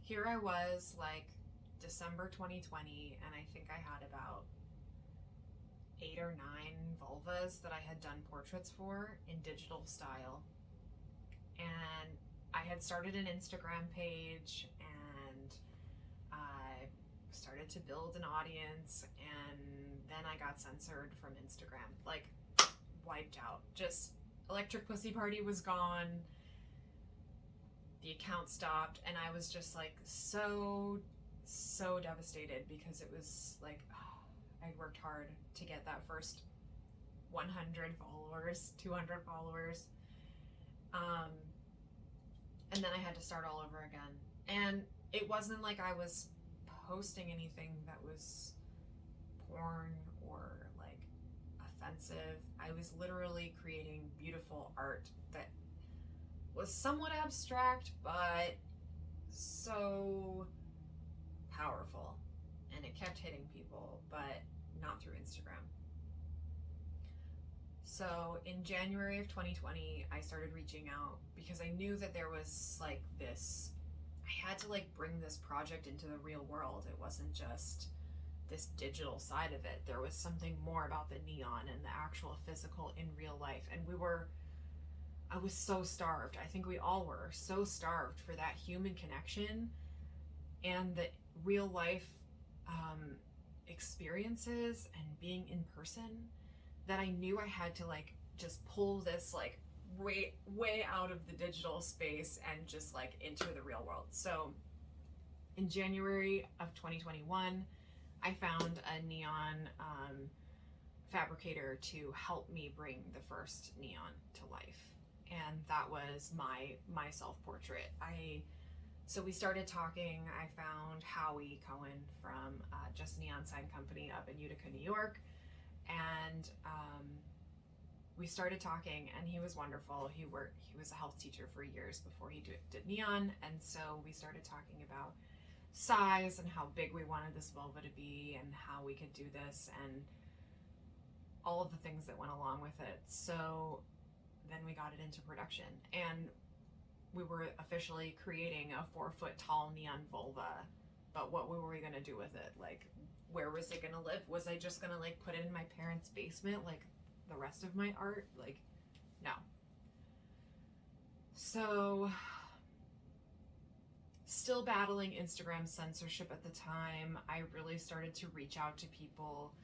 here I was, like, December 2020, and I think I had about 8 or 9 vulvas that I had done portraits for in digital style. And I had started an Instagram page, and I started to build an audience, and then I got censored from Instagram. Like, wiped out. Just Electric Pussy Party was gone. The account stopped, and I was just like so devastated, because it was like, I'd worked hard to get that first 100 followers, 200 followers. And then I had to start all over again. And it wasn't like I was posting anything that was porn or like offensive. I was literally creating beautiful art that was somewhat abstract, but so powerful. And it kept hitting people, but not through Instagram. So in January of 2020, I started reaching out because I knew that there was like this, I had to like bring this project into the real world. It wasn't just this digital side of it. There was something more about the neon and the actual physical in real life. And I was so starved. I think we all were so starved for that human connection and the real life experiences and being in person, that I knew I had to like just pull this like way out of the digital space and just like into the real world. So in January of 2021, I found a neon fabricator to help me bring the first neon to life, and that was my self-portrait. So we started talking. I found Howie Cohen from Just Neon Sign Company up in Utica, New York, and we started talking, and he was wonderful. He was a health teacher for years before he did neon, and so we started talking about size and how big we wanted this vulva to be and how we could do this and all of the things that went along with it. So then we got it into production, and we were officially creating a 4-foot tall neon vulva. But what were we gonna do with it? Like, where was it gonna live? Was I just gonna like put it in my parents' basement like the rest of my art? Like, no. So still battling Instagram censorship at the time, I really started to reach out to people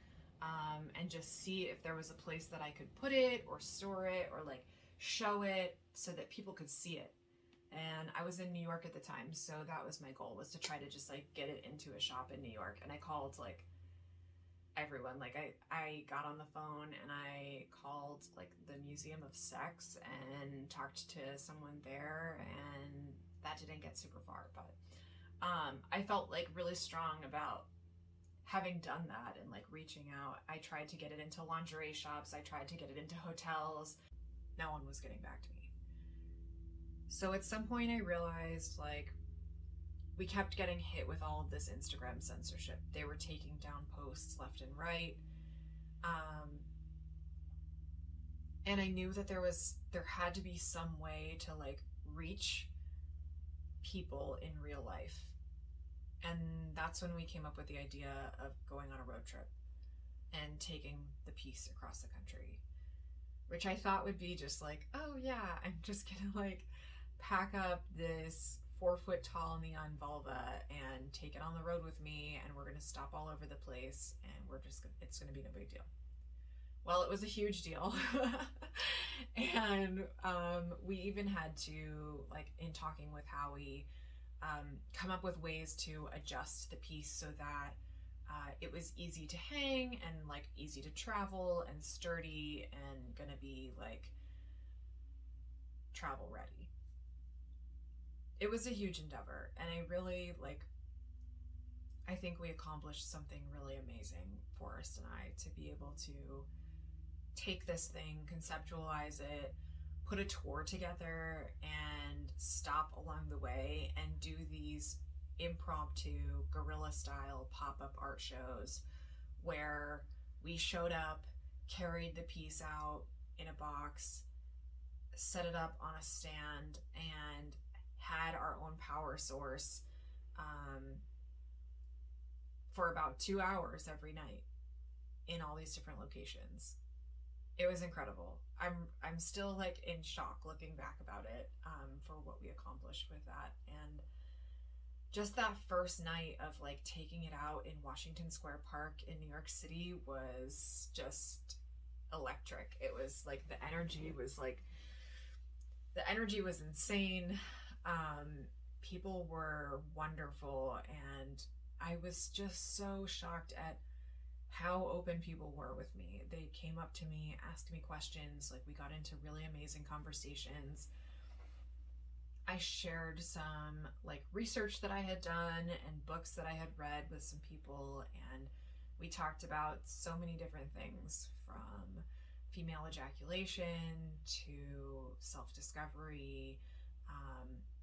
and just see if there was a place that I could put it or store it or like show it so that people could see it. And I was in New York at the time, so that was my goal, was to try to just like get it into a shop in New York. And I called like everyone. Like I got on the phone and I called like the Museum of Sex and talked to someone there, and that didn't get super far, but I felt like really strong about having done that and like reaching out. I tried to get it into lingerie shops. I tried to get it into hotels. No one was getting back to me. So at some point I realized, like, we kept getting hit with all of this Instagram censorship. They were taking down posts left and right. And I knew that there had to be some way to like reach people in real life. And that's when we came up with the idea of going on a road trip and taking the piece across the country, which I thought would be just like, oh yeah, I'm just gonna like pack up this 4-foot tall neon vulva and take it on the road with me, and we're gonna stop all over the place, and it's gonna be no big deal. Well, it was a huge deal. And we even had to, like, in talking with Howie, come up with ways to adjust the piece so that it was easy to hang and like easy to travel and sturdy and gonna be like travel ready. It was a huge endeavor, and I think we accomplished something really amazing, Forrest and I, to be able to take this thing, conceptualize it, put a tour together, and stop along the way and do these impromptu guerrilla style pop-up art shows where we showed up, carried the piece out in a box, set it up on a stand, and had our own power source for about 2 hours every night in all these different locations. It was incredible. I'm still like in shock looking back about it, for what we accomplished with that. And just that first night of like taking it out in Washington Square Park in New York City was just electric. It was like the energy was insane. People were wonderful, and I was just so shocked at how open people were with me. They came up to me, asked me questions, like we got into really amazing conversations. I shared some like research that I had done and books that I had read with some people, and we talked about so many different things, from female ejaculation to self-discovery.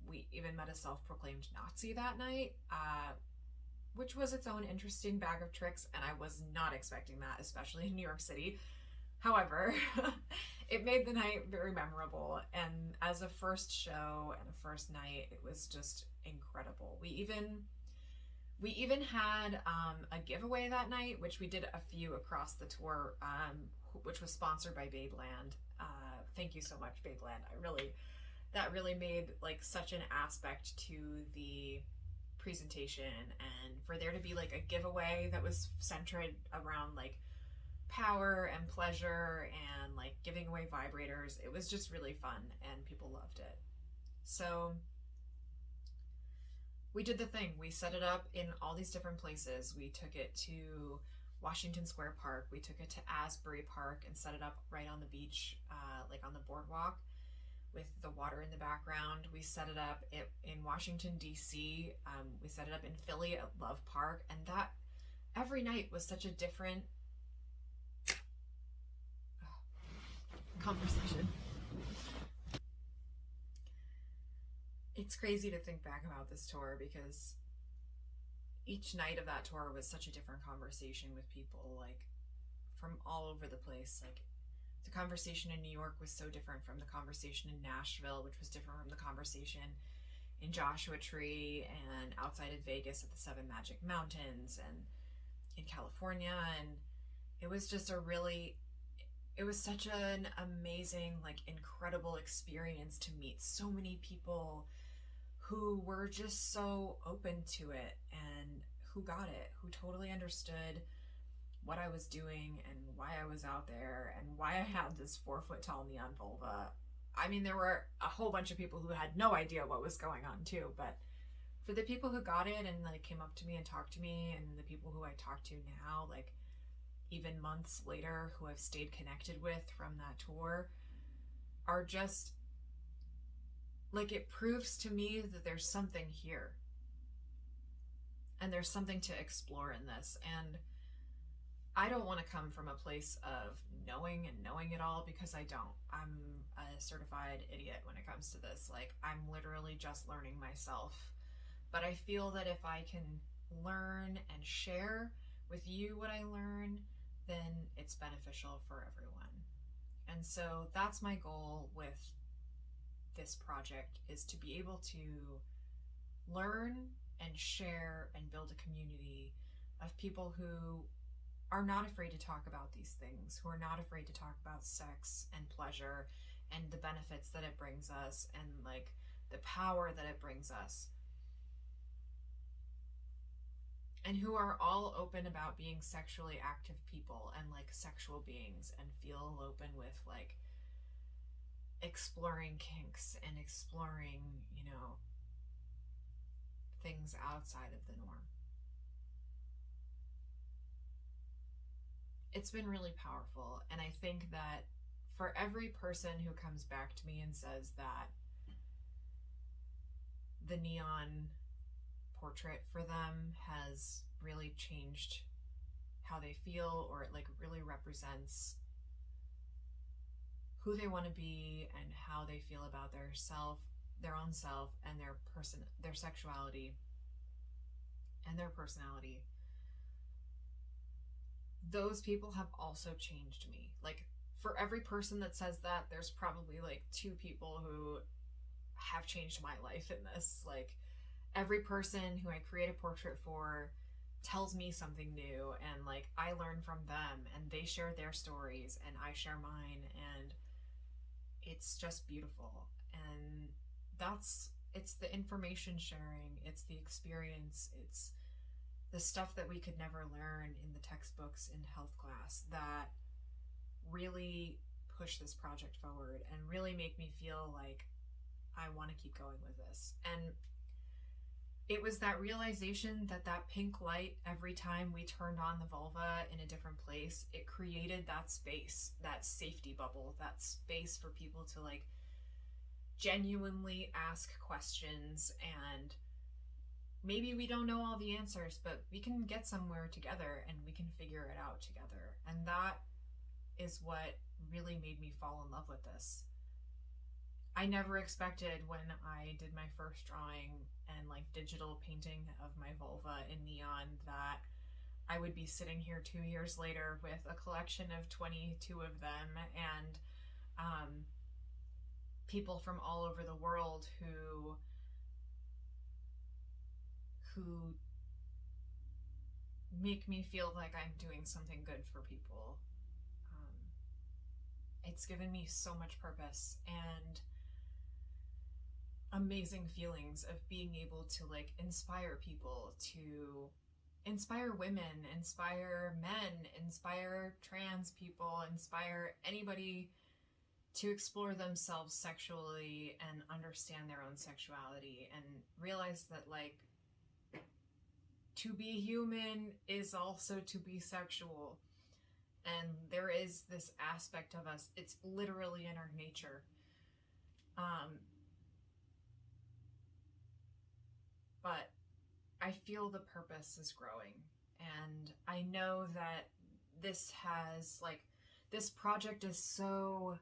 We even met a self-proclaimed Nazi that night, which was its own interesting bag of tricks, and I was not expecting that, especially in New York City. However, it made the night very memorable, and as a first show and a first night, it was just incredible. We even had a giveaway that night, which we did a few across the tour, which was sponsored by Babeland. Thank you so much, Babeland. That really made like such an aspect to the presentation, and for there to be like a giveaway that was centered around like power and pleasure and like giving away vibrators, it was just really fun and people loved it. So we did the thing. We set it up in all these different places. We took it to Washington Square Park. We took it to Asbury Park and set it up right on the beach, like on the boardwalk, with the water in the background. We set it up in Washington, D.C. We set it up in Philly at Love Park. And that every night was such a different conversation. It's crazy to think back about this tour, because each night of that tour was such a different conversation with people like from all over the place. Like the conversation in New York was so different from the conversation in Nashville, which was different from the conversation in Joshua Tree and outside of Vegas at the Seven Magic Mountains and in California. And it was just it was such an amazing, like incredible experience to meet so many people who were just so open to it and who got it, who totally understood what I was doing and why I was out there and why I had this 4-foot tall neon vulva. I mean, there were a whole bunch of people who had no idea what was going on too, but for the people who got it and like came up to me and talked to me, and the people who I talk to now, like even months later, who I've stayed connected with from that tour, are just like, it proves to me that there's something here and there's something to explore in this. And I don't want to come from a place of knowing it all, because I don't. I'm a certified idiot when it comes to this. Like, I'm literally just learning myself. But I feel that if I can learn and share with you what I learn, then it's beneficial for everyone. And so that's my goal with this project, is to be able to learn and share and build a community of people who are not afraid to talk about these things, who are not afraid to talk about sex and pleasure and the benefits that it brings us and like the power that it brings us, and who are all open about being sexually active people and like sexual beings, and feel open with like exploring kinks and exploring, you know, things outside of the norm. It's been really powerful, and I think that for every person who comes back to me and says that the neon portrait for them has really changed how they feel, or it like really represents who they want to be and how they feel about their own self and their sexuality and their personality, those people have also changed me. Like, for every person that says that, there's probably like 2 people who have changed my life in this. Like, every person who I create a portrait for tells me something new, and like I learn from them and they share their stories and I share mine, and it's just beautiful. And it's the information sharing, it's the experience, it's the stuff that we could never learn in the textbooks in health class that really push this project forward and really make me feel like I want to keep going with this. And it was that realization that that pink light, every time we turned on the vulva in a different place, it created that space, that safety bubble, that space for people to like genuinely ask questions. And maybe we don't know all the answers, but we can get somewhere together and we can figure it out together. And that is what really made me fall in love with this. I never expected when I did my first drawing and like digital painting of my vulva in neon that I would be sitting here 2 years later with a collection of 22 of them, and people from all over the world who make me feel like I'm doing something good for people. It's given me so much purpose and amazing feelings of being able to like inspire people, to inspire women, inspire men, inspire trans people, inspire anybody to explore themselves sexually and understand their own sexuality and realize that like to be human is also to be sexual. And there is this aspect of us, it's literally in our nature. But I feel the purpose is growing, and I know that this has like this project is so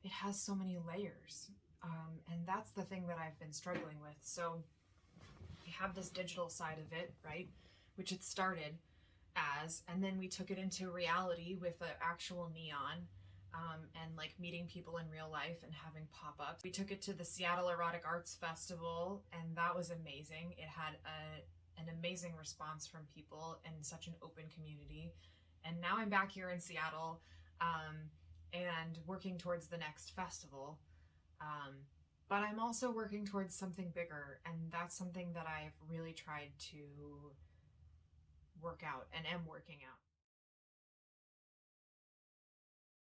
it has so many layers, and that's the thing that I've been struggling with. So we have this digital side of it, right, which it started as, and then we took it into reality with the actual neon, and like meeting people in real life and having pop-ups. We took it to the Seattle Erotic Arts Festival, and that was amazing. It had an amazing response from people and such an open community. And now I'm back here in Seattle, and working towards the next festival. But I'm also working towards something bigger, and that's something that I've really tried to work out and am working out.